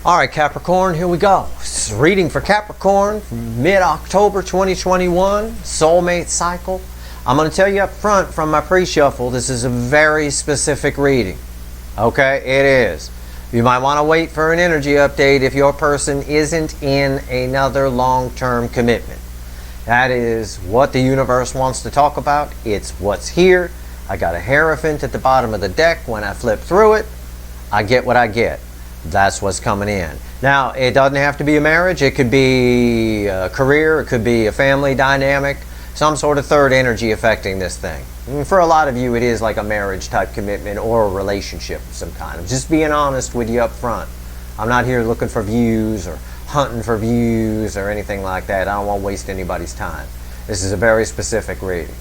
All right, Capricorn, here we go. Reading for Capricorn, mid-October 2021, soulmate cycle. I'm going to tell you up front from my pre-shuffle, this is a very specific reading. Okay, it is. You might want to wait for an energy update if your person isn't in another long-term commitment. That is what the universe wants to talk about. It's what's here. I got a Hierophant at the bottom of the deck. When I flip through it, I get what I get. That's what's coming in. Now, it doesn't have to be a marriage. It could be a career. It could be a family dynamic. Some sort of third energy affecting this thing. And for a lot of you, it is like a marriage type commitment or a relationship of some kind. I'm just being honest with you up front. I'm not here looking for views or hunting for views or anything like that. I don't want to waste anybody's time. This is a very specific reading.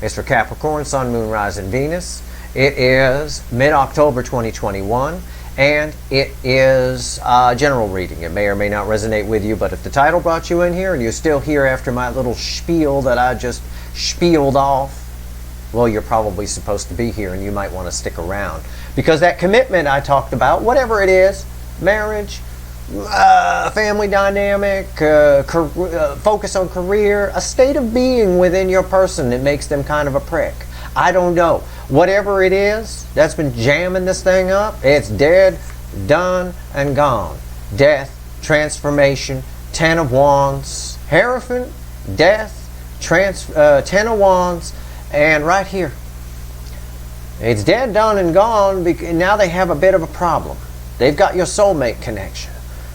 It's for Capricorn, Sun, Moon, Rising, Venus. It is mid-October 2021. And it is a general reading. It may or may not resonate with you, but if the title brought you in here and you're still here after my little spiel that I just spieled off, well, you're probably supposed to be here and you might want to stick around. Because that commitment I talked about, whatever it is, marriage, family dynamic, focus on career, a state of being within your person that makes them kind of a prick. I don't know. Whatever it is that's been jamming this thing up, it's dead, done, and gone. Death, transformation, Ten of Wands, Hierophant, death, Ten of Wands, and right here. It's dead, done, and gone, and now they have a bit of a problem. They've got your soulmate connection,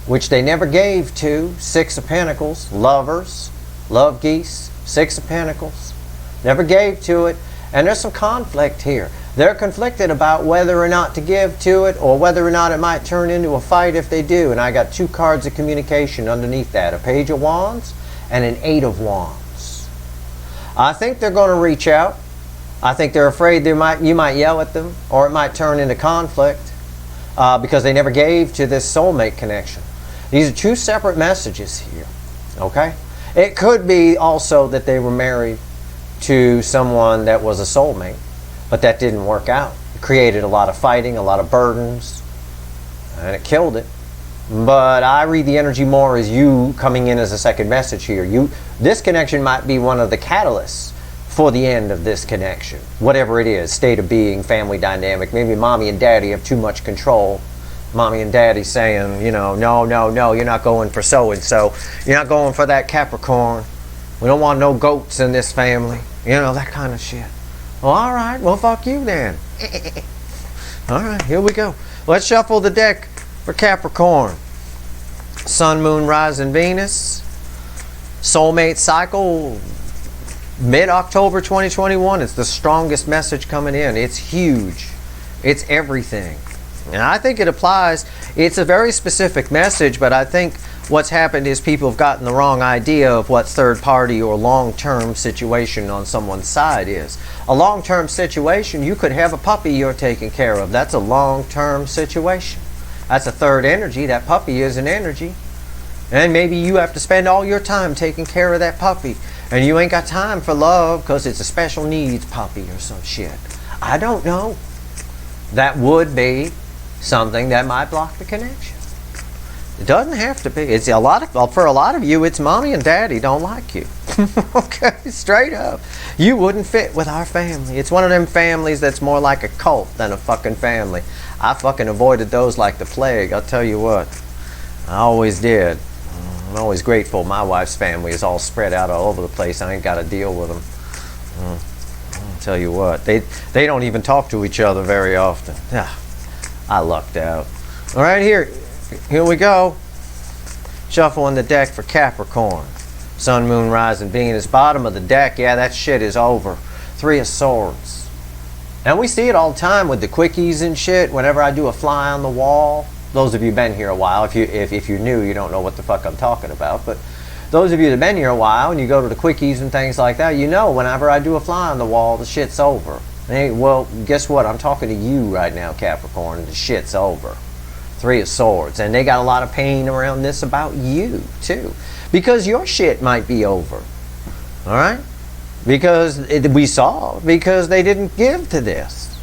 which they never gave to. Six of Pentacles, lovers, love geese, Six of Pentacles. Never gave to it. And there's some conflict here. They're conflicted about whether or not to give to it or whether or not it might turn into a fight if they do. And I got two cards of communication underneath that. A Page of Wands and an Eight of Wands. I think they're going to reach out. I think they're afraid you might yell at them or it might turn into conflict because they never gave to this soulmate connection. These are two separate messages here. Okay? It could be also that they were married to someone that was a soulmate, but that didn't work out. It created a lot of fighting, a lot of burdens, and it killed it. But I read the energy more as you coming in as a second message here. This connection might be one of the catalysts for the end of this connection. Whatever it is, state of being, family dynamic. Maybe mommy and daddy have too much control. Mommy and daddy saying, you know, no, you're not going for so-and-so. You're not going for that Capricorn. We don't want no goats in this family. You know, that kind of shit. Well, all right. Well, fuck you then. All right, here we go. Let's shuffle the deck for Capricorn. Sun, Moon, Rising, Venus. Soulmate cycle. Mid-October 2021. It's the strongest message coming in. It's huge. It's everything. And I think it applies. It's a very specific message, but I think what's happened is people have gotten the wrong idea of what third party or long-term situation on someone's side is. A long-term situation, you could have a puppy you're taking care of. That's a long-term situation. That's a third energy. That puppy is an energy. And maybe you have to spend all your time taking care of that puppy. And you ain't got time for love because it's a special needs puppy or some shit. I don't know. That would be something that might block the connection. It doesn't have to be. It's for a lot of you, it's mommy and daddy don't like you. Okay, straight up. You wouldn't fit with our family. It's one of them families that's more like a cult than a fucking family. I fucking avoided those like the plague. I'll tell you what. I always did. I'm always grateful my wife's family is all spread out all over the place. I ain't got to deal with them. I'll tell you what. They don't even talk to each other very often. I lucked out. All right, here we go. Shuffling the deck for Capricorn. Sun, Moon, Rising, Venus. Bottom of the deck, yeah, that shit is over. Three of Swords. And we see it all the time with the quickies and shit. Whenever I do a fly on the wall. Those of you been here a while. If you're new, you don't know what the fuck I'm talking about. But those of you that have been here a while and you go to the quickies and things like that, you know whenever I do a fly on the wall, the shit's over. Hey, well, guess what? I'm talking to you right now, Capricorn, and the shit's over. Three of Swords. And they got a lot of pain around this about you, too. Because your shit might be over. All right? Because they didn't give to this.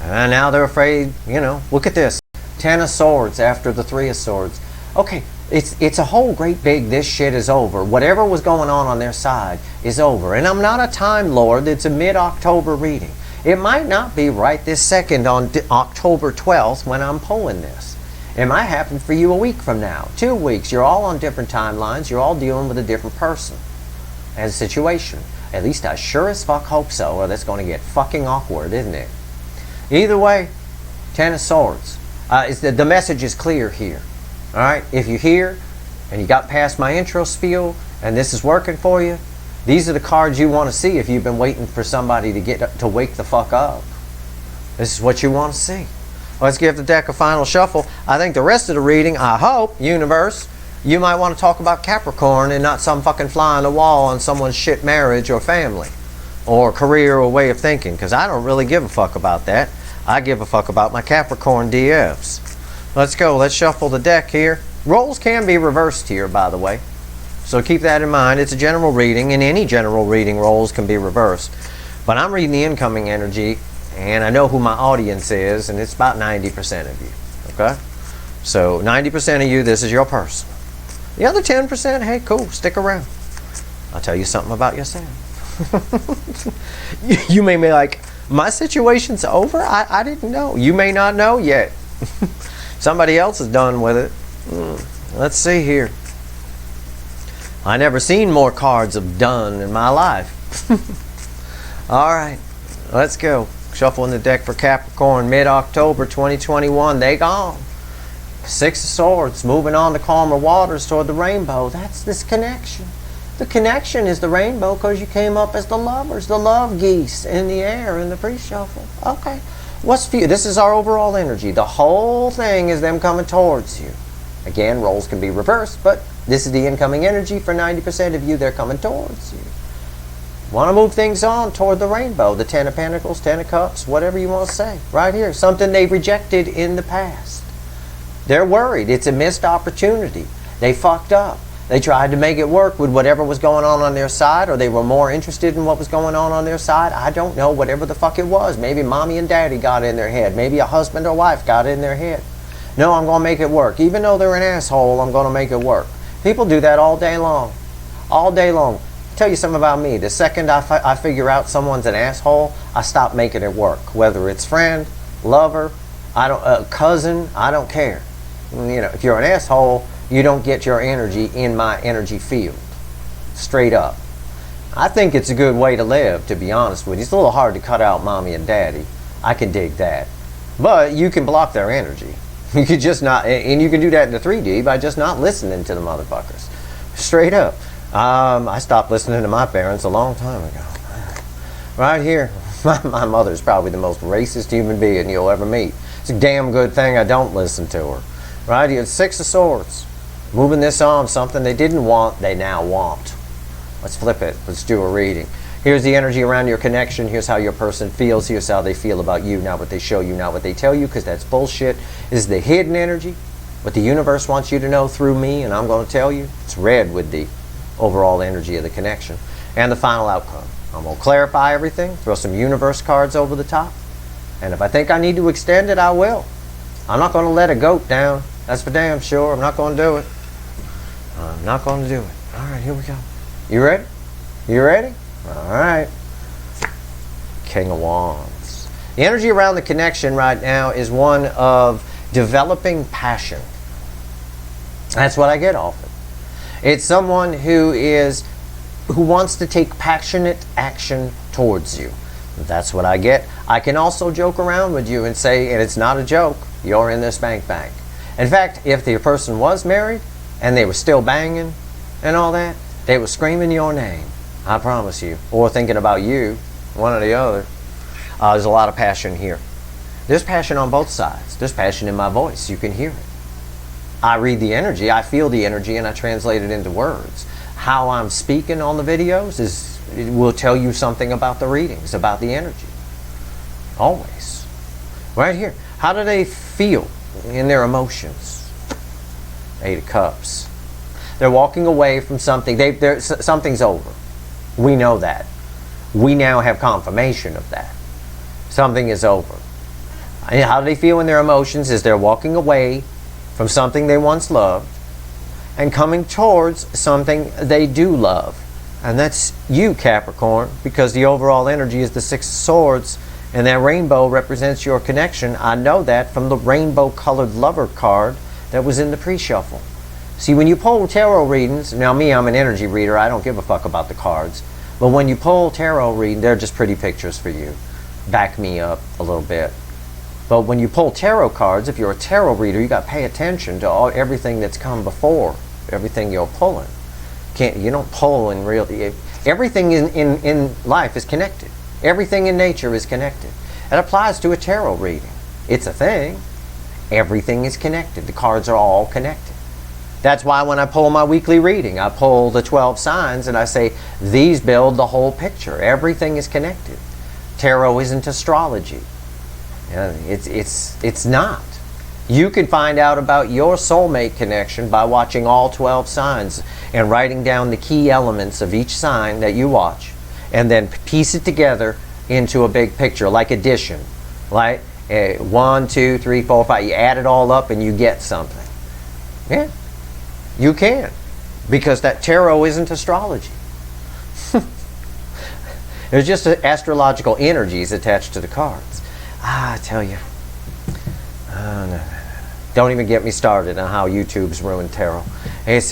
And now they're afraid, you know, look at this. Ten of Swords after the Three of Swords. Okay, it's a whole great big this shit is over. Whatever was going on their side is over. And I'm not a Time Lord. It's a mid-October reading. It might not be right this second on October 12th when I'm pulling this. It might happen for you a week from now, 2 weeks. You're all on different timelines. You're all dealing with a different person and situation. At least I sure as fuck hope so, or that's going to get fucking awkward, isn't it? Either way, Ten of Swords. The message is clear here. All right? If you're here and you got past my intro spiel and this is working for you, these are the cards you want to see if you've been waiting for somebody to wake the fuck up. This is what you want to see. Let's give the deck a final shuffle. I think the rest of the reading, I hope, universe, you might want to talk about Capricorn and not some fucking fly on the wall on someone's shit marriage or family or career or way of thinking, because I don't really give a fuck about that. I give a fuck about my Capricorn DFs. Let's go. Let's shuffle the deck here. Roles can be reversed here, by the way. So keep that in mind. It's a general reading. In any general reading, roles can be reversed. But I'm reading the incoming energy, and I know who my audience is, and it's about 90% of you. Okay? So 90% of you, this is your person. The other 10%, hey, cool, stick around. I'll tell you something about yourself. You may be like, my situation's over? I didn't know. You may not know yet. Somebody else is done with it. Let's see here. I never seen more cards of done in my life. All right, let's go. Shuffling the deck for Capricorn, mid-October 2021. They gone. Six of Swords, moving on to calmer waters toward the rainbow. That's this connection. The connection is the rainbow because you came up as the lovers, the love geese in the air in the pre-shuffle. Okay. What's for you? This is our overall energy. The whole thing is them coming towards you. Again, roles can be reversed, but this is the incoming energy for 90% of you. They're coming towards you. Want to move things on toward the rainbow. The Ten of Pentacles, Ten of Cups, whatever you want to say. Right here. Something they rejected in the past. They're worried. It's a missed opportunity. They fucked up. They tried to make it work with whatever was going on their side, or they were more interested in what was going on their side. I don't know, whatever the fuck it was. Maybe mommy and daddy got in their head. Maybe a husband or wife got in their head. No, I'm going to make it work. Even though they're an asshole, I'm going to make it work. People do that all day long. All day long. I'll tell you something about me. The second I figure out someone's an asshole, I stop making it work. Whether it's friend, lover, cousin, I don't care. You know, if you're an asshole, you don't get your energy in my energy field. Straight up. I think it's a good way to live, to be honest with you. It's a little hard to cut out mommy and daddy. I can dig that. But you can block their energy. You could just not, and you can do that in the 3D by just not listening to the motherfuckers. Straight up. I stopped listening to my parents a long time ago. Right here. My mother's probably the most racist human being you'll ever meet. It's a damn good thing I don't listen to her. Right here, Six of Swords. Moving this on, something they didn't want, they now want. Let's flip it. Let's do a reading. Here's the energy around your connection. Here's how your person feels. Here's how they feel about you. Not what they show you, not what they tell you, because that's bullshit. This is the hidden energy. What the universe wants you to know through me, and I'm going to tell you. It's red with the overall energy of the connection. And the final outcome. I'm going to clarify everything, throw some universe cards over the top. And if I think I need to extend it, I will. I'm not going to let a goat down. That's for damn sure. I'm not going to do it. I'm not going to do it. All right, here we go. You ready? You ready? All right. King of Wands. The energy around the connection right now is one of developing passion. That's what I get off it. It's someone who wants to take passionate action towards you. That's what I get. I can also joke around with you and say, and it's not a joke, you're in this bank. In fact, if the person was married and they were still banging and all that, they were screaming your name. I promise you. Or thinking about you, one or the other. There's a lot of passion here. There's passion on both sides. There's passion in my voice. You can hear it. I read the energy, I feel the energy, and I translate it into words. How I'm speaking on the videos it will tell you something about the readings, about the energy. Always. Right here. How do they feel in their emotions? Eight of Cups. They're walking away from something. Something's over. We know that. We now have confirmation of that. Something is over. And how do they feel in their emotions is they're walking away from something they once loved and coming towards something they do love. And that's you, Capricorn, because the overall energy is the Six of Swords, and that rainbow represents your connection. I know that from the rainbow-colored lover card that was in the pre-shuffle. See, when you pull tarot readings, now me, I'm an energy reader, I don't give a fuck about the cards, but when you pull tarot reading, they're just pretty pictures for you. Back me up a little bit. But when you pull tarot cards, if you're a tarot reader, you got to pay attention to everything that's come before, everything you're pulling. You don't pull in real. Everything in life is connected. Everything in nature is connected. It applies to a tarot reading. It's a thing. Everything is connected. The cards are all connected. That's why when I pull my weekly reading, I pull the 12 signs and I say, these build the whole picture. Everything is connected. Tarot isn't astrology. It's not. You can find out about your soulmate connection by watching all 12 signs and writing down the key elements of each sign that you watch, and then piece it together into a big picture, like addition. Like 1, 2, 3, 4, 5. You add it all up and you get something. Yeah, you can, because that tarot isn't astrology. There's just astrological energies attached to the cards. I tell you. No. Don't even get me started on how YouTube's ruined tarot. It's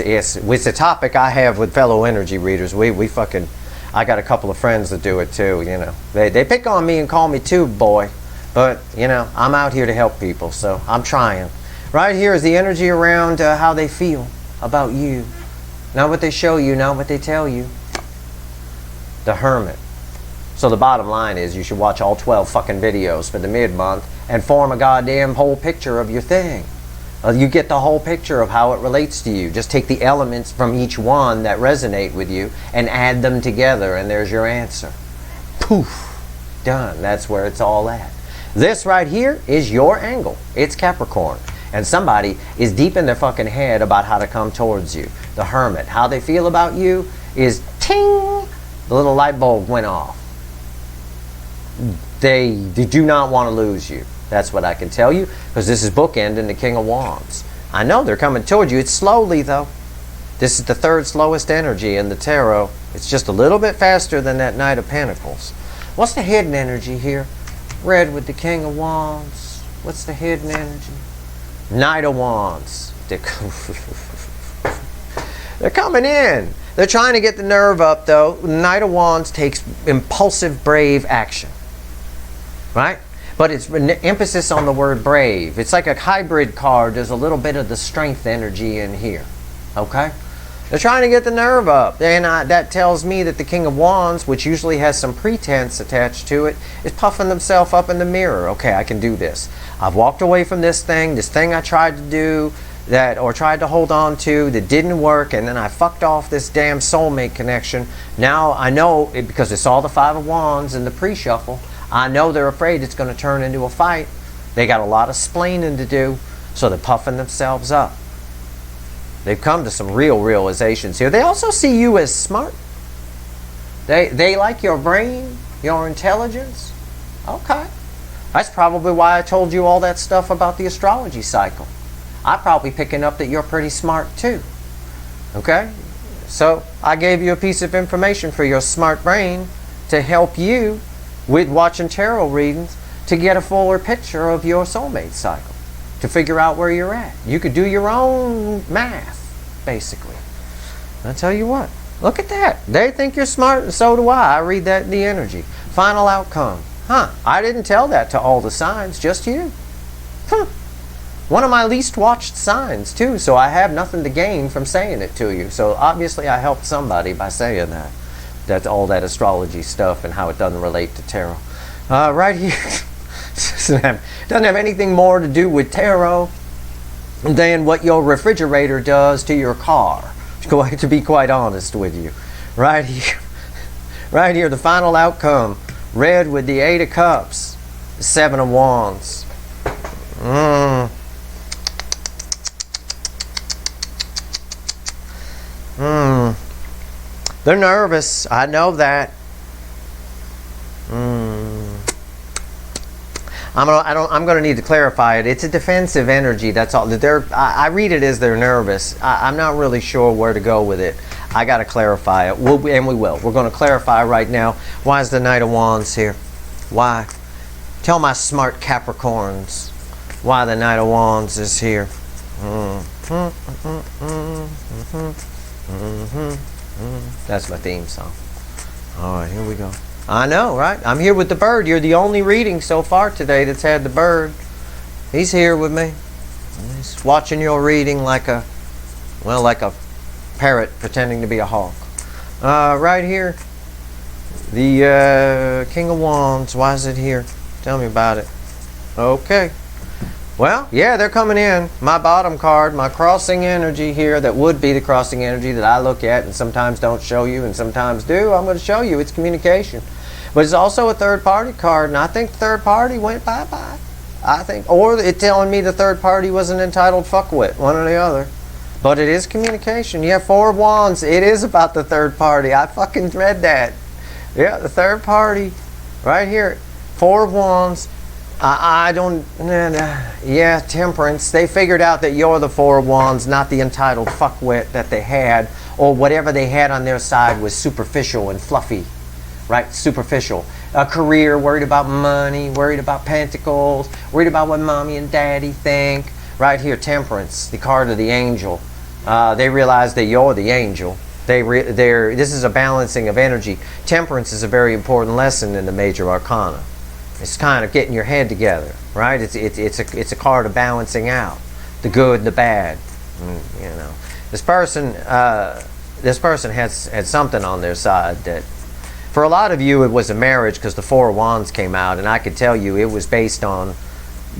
a topic I have with fellow energy readers. We fucking, I got a couple of friends that do it too, you know. They pick on me and call me tube boy, but, you know, I'm out here to help people, so I'm trying. Right here is the energy around how they feel about you. Not what they show you, not what they tell you. The Hermit. So the bottom line is you should watch all 12 fucking videos for the mid-month and form a goddamn whole picture of your thing. You get the whole picture of how it relates to you. Just take the elements from each one that resonate with you and add them together, and there's your answer. Poof. Done. That's where it's all at. This right here is your angle. It's Capricorn. And somebody is deep in their fucking head about how to come towards you. The Hermit. How they feel about you is ting! The little light bulb went off. They do not want to lose you. That's what I can tell you, because this is bookending the King of Wands. I know they're coming towards you. It's slowly, though. This is the third slowest energy in the tarot. It's just a little bit faster than that Knight of Pentacles. What's the hidden energy here? Red with the King of Wands. What's the hidden energy? Knight of Wands. They're coming in. They're trying to get the nerve up, though. Knight of Wands takes impulsive, brave action. Right? But it's an emphasis on the word brave. It's like a hybrid card. There's a little bit of the strength energy in here. Okay? They're trying to get the nerve up. And that tells me that the King of Wands, which usually has some pretense attached to it, is puffing themselves up in the mirror. Okay, I can do this. I've walked away from this thing I tried to do, or tried to hold on to, that didn't work, and then I fucked off this damn soulmate connection. Now I know, because it's all the Five of Wands in the pre-shuffle, I know they're afraid it's going to turn into a fight. They got a lot of splaining to do, so they're puffing themselves up. They've come to some real realizations here. They also see you as smart. They like your brain, your intelligence. Okay. That's probably why I told you all that stuff about the astrology cycle. I'm probably picking up that you're pretty smart too. Okay? So I gave you a piece of information for your smart brain to help you with watching tarot readings to get a fuller picture of your soulmate cycle, to figure out where you're at. You could do your own math, basically. I tell you what, look at that. They think you're smart, and so do I. I read that in the energy. Final outcome. Huh, I didn't tell that to all the signs, just you. Huh. One of my least watched signs, too, so I have nothing to gain from saying it to you. So obviously I helped somebody by saying that. That's all that astrology stuff and how it doesn't relate to tarot. Right here, doesn't have anything more to do with tarot than what your refrigerator does to your car. To be quite honest with you. Right here, the final outcome. Red with the Eight of Cups, Seven of Wands. They're nervous. I know that. I'm gonna need to clarify it. It's a defensive energy. That's all. I read it as they're nervous. I'm not really sure where to go with it. I gotta clarify it. And we will. We're gonna clarify right now. Why is the Knight of Wands here? Why? Tell my smart Capricorns why the Knight of Wands is here. That's my theme song. All right, here we go. I know, right? I'm here with the bird. You're the only reading so far today that's had the bird. He's here with me. He's watching your reading like a parrot pretending to be a hawk. Right here, the King of Wands. Why is it here? Tell me about it. Okay. Well, yeah, they're coming in. My bottom card, my crossing energy here, that would be the crossing energy that I look at and sometimes don't show you and sometimes do. I'm going to show you. It's communication. But it's also a third party card, and I think the third party went bye-bye. I think, or it's telling me the third party was an entitled fuckwit, one or the other. But it is communication. You have Four of Wands. It is about the third party. I fucking read that. Yeah, the third party. Right here. Four of Wands. I don't, yeah, Temperance. They figured out that you're the Four of Wands, not the entitled fuckwit that they had, or whatever they had on their side was superficial and fluffy, right? Superficial. A career, worried about money, worried about pentacles, worried about what mommy and daddy think. Right here, Temperance, the card of the angel. They realize that you're the angel. This is a balancing of energy. Temperance is a very important lesson in the major arcana. It's kind of getting your head together, right? It's a card of balancing out the good and the bad. You know, this person had something on their side that, for a lot of you, it was a marriage because the Four of Wands came out, and I could tell you it was based on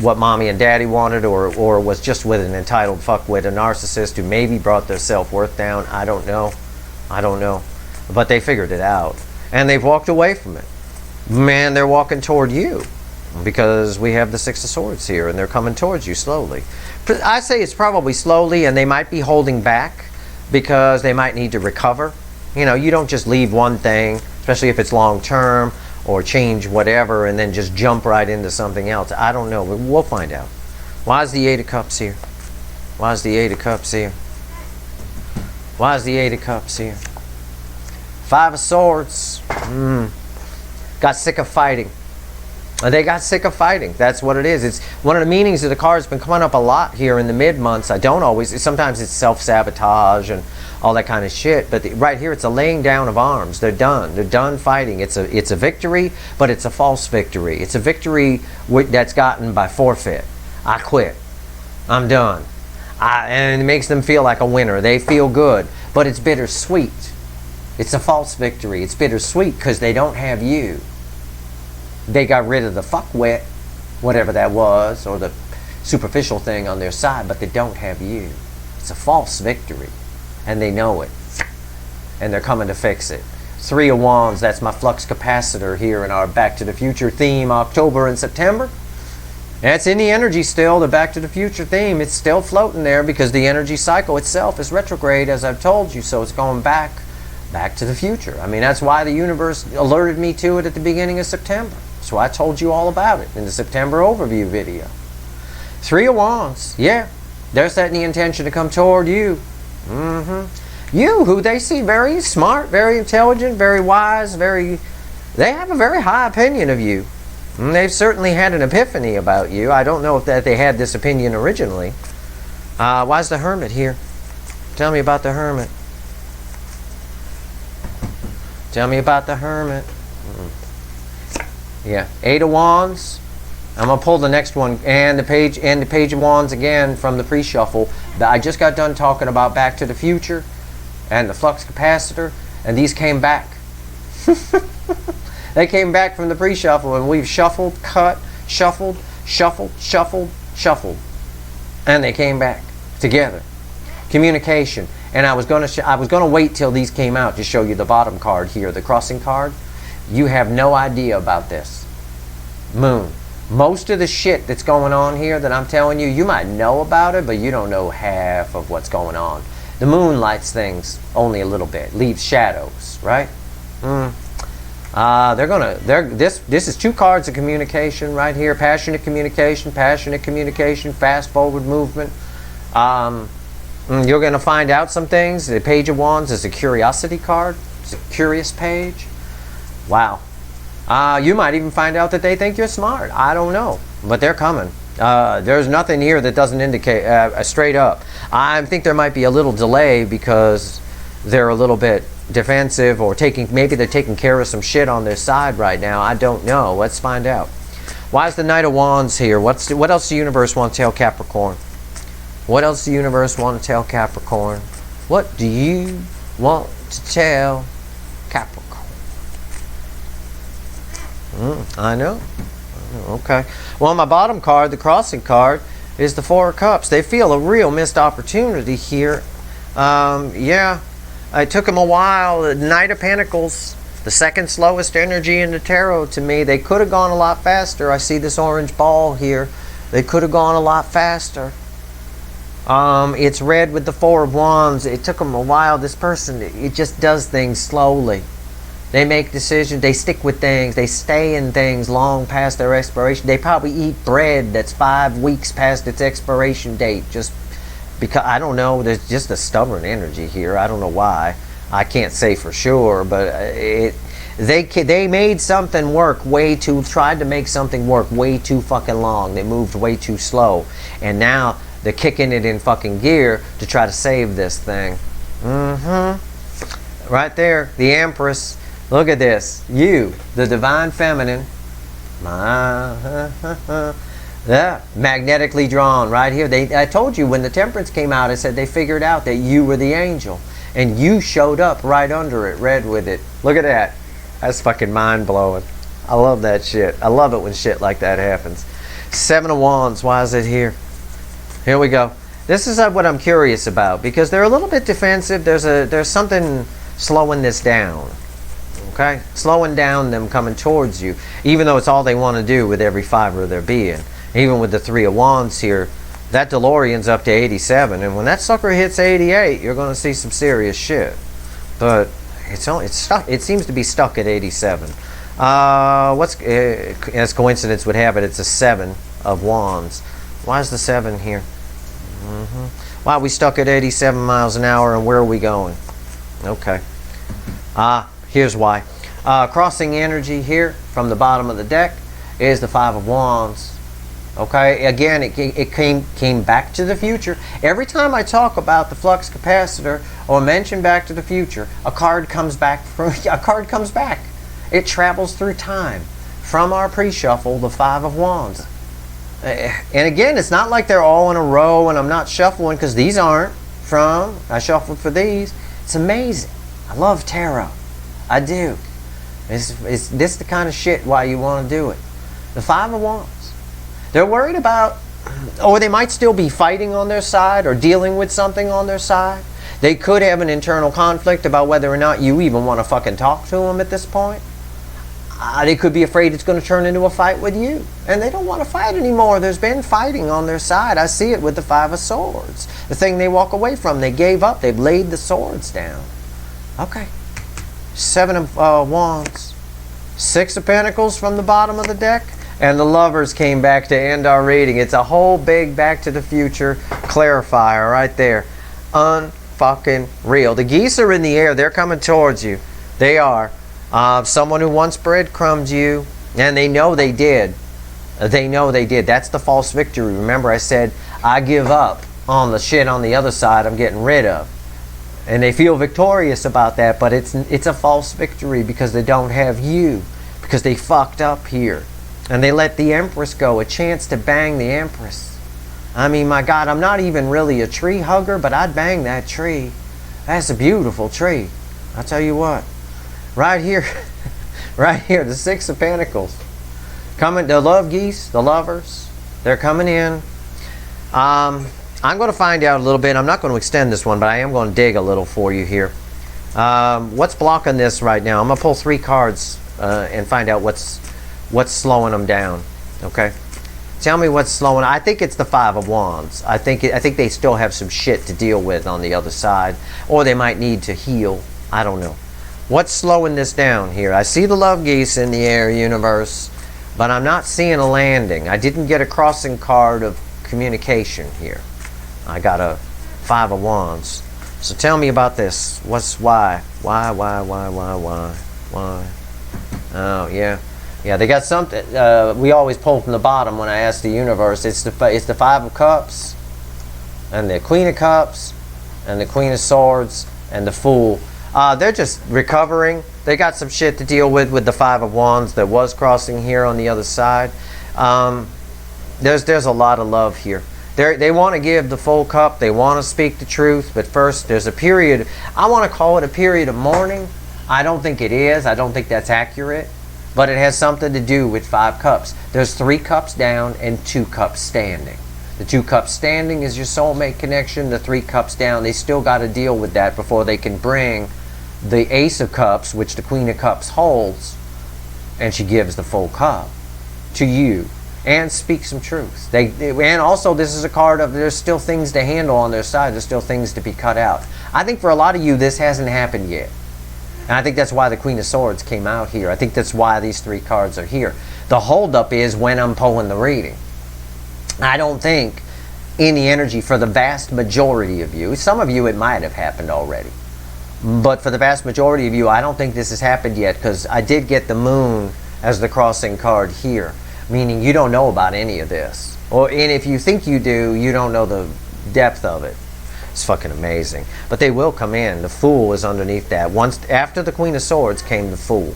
what mommy and daddy wanted, or was just with an entitled fuckwit, a narcissist who maybe brought their self-worth down. I don't know, but they figured it out, and they've walked away from it. Man, they're walking toward you because we have the Six of Swords here, and they're coming towards you slowly. I say it's probably slowly, and they might be holding back because they might need to recover. You know, you don't just leave one thing, especially if it's long term, or change whatever and then just jump right into something else. I don't know, but we'll find out. Why is the Eight of Cups here? Why is the Eight of Cups here? Why is the Eight of Cups here? Five of Swords. Got sick of fighting. They got sick of fighting. That's what it is. It's one of the meanings of the card's been coming up a lot here in the mid-months. I don't always. Sometimes it's self-sabotage and all that kind of shit. But right here, it's a laying down of arms. They're done. They're done fighting. It's a victory, but it's a false victory. It's a victory that's gotten by forfeit. I quit. I'm done. And it makes them feel like a winner. They feel good, but it's bittersweet. It's a false victory. It's bittersweet because they don't have you. They got rid of the fuckwit, whatever that was, or the superficial thing on their side, but they don't have you. It's a false victory, and they know it, and they're coming to fix it. Three of Wands, that's my flux capacitor here in our Back to the Future theme, October and September. That's in the energy still, the Back to the Future theme. It's still floating there because the energy cycle itself is retrograde, as I've told you, so it's going back to the future. I mean, that's why the universe alerted me to it at the beginning of September. So I told you all about it in the September overview video. Three of Wands, yeah. They're setting the intention to come toward you. You, who they see very smart, very intelligent, very wise, they have a very high opinion of you. And they've certainly had an epiphany about you. I don't know if they had this opinion originally. Why is the Hermit here? Tell me about the Hermit. Tell me about the Hermit. Yeah, Eight of Wands. I'm gonna pull the next one and the Page of Wands again from the pre-shuffle. I just got done talking about Back to the Future and the flux capacitor, and these came back. They came back from the pre-shuffle, and we've shuffled, cut, shuffled, shuffled, shuffled, shuffled, and they came back together. Communication. And I was gonna wait till these came out to show you the bottom card here, the crossing card. You have no idea about this. Moon. Most of the shit that's going on here that I'm telling you, you might know about it, but you don't know half of what's going on. The moon lights things only a little bit, leaves shadows, right? This is 2 cards of communication right here. Passionate communication, fast forward movement. You're gonna find out some things. The Page of Wands is a curiosity card. It's a curious page. Wow. You might even find out that they think you're smart. I don't know, but they're coming. There's nothing here that doesn't indicate straight up. I think there might be a little delay because they're a little bit defensive, or maybe they're taking care of some shit on their side right now. I don't know. Let's find out. Why is the Knight of Wands here? What else does the universe want to tell Capricorn? What else does the universe want to tell Capricorn? What do you want to tell Capricorn? I know. Okay. Well, my bottom card, the crossing card, is the 4 of Cups. They feel a real missed opportunity here. Yeah. It took them a while. The Knight of Pentacles, the second slowest energy in the tarot to me. They could have gone a lot faster. I see this orange ball here. They could have gone a lot faster. It's red with the 4 of Wands. It took them a while. This person, it just does things slowly. They make decisions. They stick with things. They stay in things long past their expiration. They probably eat bread that's 5 weeks past its expiration date just because, I don't know, there's just a stubborn energy here. I don't know why. I can't say for sure, but they made something work tried to make something work way too fucking long. They moved way too slow. And now they're kicking it in fucking gear to try to save this thing. Right there, the Empress. Look at this. You, the Divine Feminine. Yeah, magnetically drawn right here. I told you when the Temperance came out, I said they figured out that you were the angel. And you showed up right under it, red with it. Look at that. That's fucking mind-blowing. I love that shit. I love it when shit like that happens. 7 of Wands. Why is it here? Here we go. This is what I'm curious about, because they're a little bit defensive. There's something slowing this down. Okay? Slowing down them coming towards you, even though it's all they want to do with every fiber of their being. Even with the 3 of Wands here, that DeLorean's up to 87, and when that sucker hits 88, you're going to see some serious shit. But it's stuck. It seems to be stuck at 87. As coincidence would have it, it's a 7 of Wands. Why is the 7 here? Why are we stuck at 87 miles an hour, and where are we going? Okay. Here's why. Crossing energy here from the bottom of the deck is the 5 of Wands. Okay, again, it came back to the future. Every time I talk about the flux capacitor or mention Back to the Future, a card comes back. It travels through time. From our pre-shuffle, the 5 of Wands. And again, it's not like they're all in a row and I'm not shuffling, because these aren't from. I shuffled for these. It's amazing. I love tarot. I do. Is this the kind of shit why you want to do it? The 5 of Wands. They're worried about, or they might still be fighting on their side or dealing with something on their side. They could have an internal conflict about whether or not you even want to fucking talk to them at this point. They could be afraid it's going to turn into a fight with you. And they don't want to fight anymore. There's been fighting on their side. I see it with the 5 of Swords. The thing they walk away from, they gave up. They've laid the swords down. Okay. 7 of Wands. 6 of Pentacles from the bottom of the deck. And the Lovers came back to end our reading. It's a whole big Back to the Future clarifier right there. Unfucking real. The geese are in the air. They're coming towards you. They are. Someone who once breadcrumbed you, and they know they did. They know they did. That's the false victory. Remember I said, I give up on the shit on the other side I'm getting rid of. And they feel victorious about that, but it's a false victory because they don't have you. Because they fucked up here. And they let the Empress go, a chance to bang the Empress. I mean, my God, I'm not even really a tree hugger, but I'd bang that tree. That's a beautiful tree. I'll tell you what. Right here, right here, the 6 of Pentacles. Coming, the love geese, the lovers, they're coming in. I'm going to find out a little bit. I'm not going to extend this one, but I am going to dig a little for you here. What's blocking this right now? I'm going to pull 3 cards and find out what's slowing them down. Okay, tell me what's slowing. I think it's the 5 of Wands. I think they still have some shit to deal with on the other side, or they might need to heal. I don't know. What's slowing this down here? I see the love geese in the air, universe, but I'm not seeing a landing. I didn't get a crossing card of communication here. I got a 5 of Wands. So tell me about this. Why? Why? Oh, yeah. Yeah, they got something. We always pull from the bottom when I ask the universe. It's the 5 of Cups, and the Queen of Cups, and the Queen of Swords, and the Fool. They're just recovering. They got some shit to deal with the 5 of Wands that was crossing here on the other side. There's a lot of love here. They want to give the full cup. They want to speak the truth. But first, there's a period. I want to call it a period of mourning. I don't think it is. I don't think that's accurate. But it has something to do with 5 cups. There's 3 cups down and 2 cups standing. The 2 cups standing is your soulmate connection. The 3 cups down, they still got to deal with that before they can bring the Ace of Cups, which the Queen of Cups holds, and she gives the full cup to you and speak some truth. And also, this is a card of there's still things to handle on their side. There's still things to be cut out. I think for a lot of you, this hasn't happened yet. And I think that's why the Queen of Swords came out here. I think that's why these 3 cards are here. The holdup is when I'm pulling the reading. I don't think in the energy for the vast majority of you, some of you it might have happened already. But for the vast majority of you, I don't think this has happened yet, because I did get the Moon as the crossing card here, meaning you don't know about any of this. And if you think you do, you don't know the depth of it. It's fucking amazing. But they will come in. The Fool is underneath that. Once after the Queen of Swords came the Fool.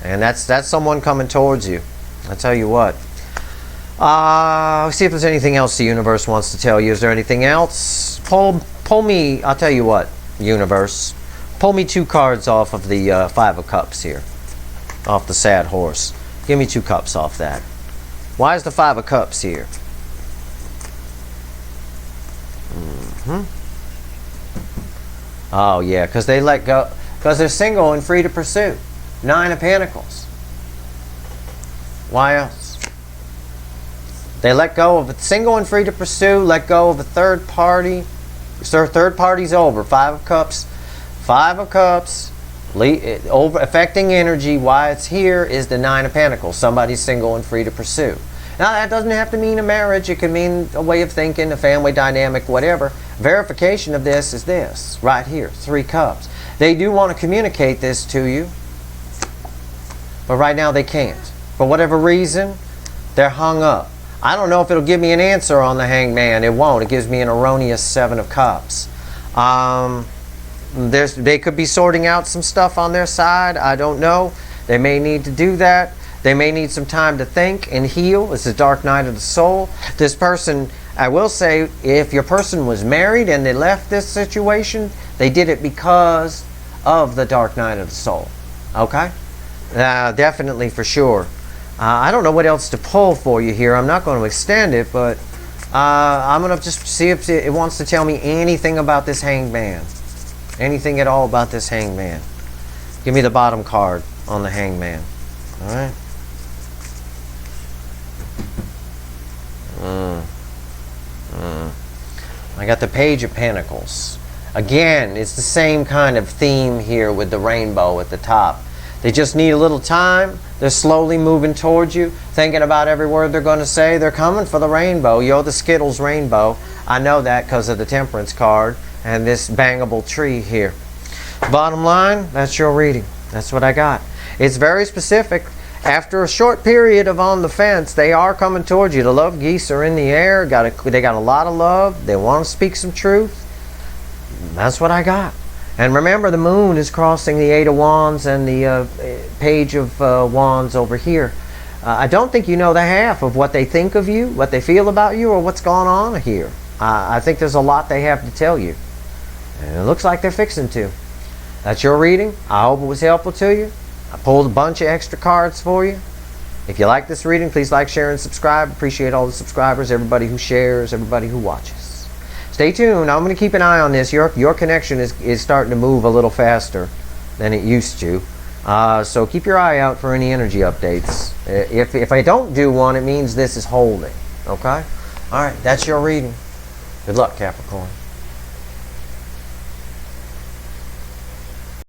And that's someone coming towards you. I'll tell you what. See if there's anything else the universe wants to tell you. Is there anything else? Pull me, I'll tell you what, universe. Pull me 2 cards off of the 5 of Cups here. Off the Sad Horse. Give me 2 cups off that. Why is the 5 of Cups here? Oh yeah, because they let go. Because they're single and free to pursue. 9 of Pentacles. Why else? They let go of a single and free to pursue. Let go of a third party. So third party's over. 5 of Cups. 5 of Cups. Over affecting energy. Why it's here is the 9 of Pentacles. Somebody's single and free to pursue. Now that doesn't have to mean a marriage. It can mean a way of thinking, a family dynamic, whatever. Verification of this is this right here. 3 cups. They do want to communicate this to you, but right now they can't. For whatever reason, they're hung up. I don't know if it'll give me an answer on the Hangman. It won't. It gives me an erroneous 7 of Cups. They could be sorting out some stuff on their side. I don't know. They may need to do that. They may need some time to think and heal. It's the dark night of the soul. This person, I will say, if your person was married and they left this situation, they did it because of the dark night of the soul. Okay? Definitely, for sure. I don't know what else to pull for you here. I'm not going to extend it, but I'm going to just see if it wants to tell me anything about this Hangman. Anything at all about this Hangman. Give me the bottom card on the Hangman. All right? I got the Page of Pentacles. Again, it's the same kind of theme here with the rainbow at the top. They just need a little time. They're slowly moving towards you, thinking about every word they're going to say. They're coming for the rainbow. You're the Skittles rainbow. I know that because of the Temperance card and this bangable tree here. Bottom line, that's your reading. That's what I got. It's very specific. After a short period of on the fence, they are coming towards you. The love geese are in the air. They got a lot of love. They want to speak some truth. That's what I got. And remember, the Moon is crossing the 8 of Wands and the Page of Wands over here. I don't think you know the half of what they think of you, what they feel about you, or what's going on here. I think there's a lot they have to tell you. And it looks like they're fixing to. That's your reading. I hope it was helpful to you. I pulled a bunch of extra cards for you. If you like this reading, please like, share, and subscribe. Appreciate all the subscribers, everybody who shares, everybody who watches. Stay tuned. I'm going to keep an eye on this. Your connection is starting to move a little faster than it used to. So keep your eye out for any energy updates. If I don't do one, it means this is holding. Okay? All right. That's your reading. Good luck, Capricorn.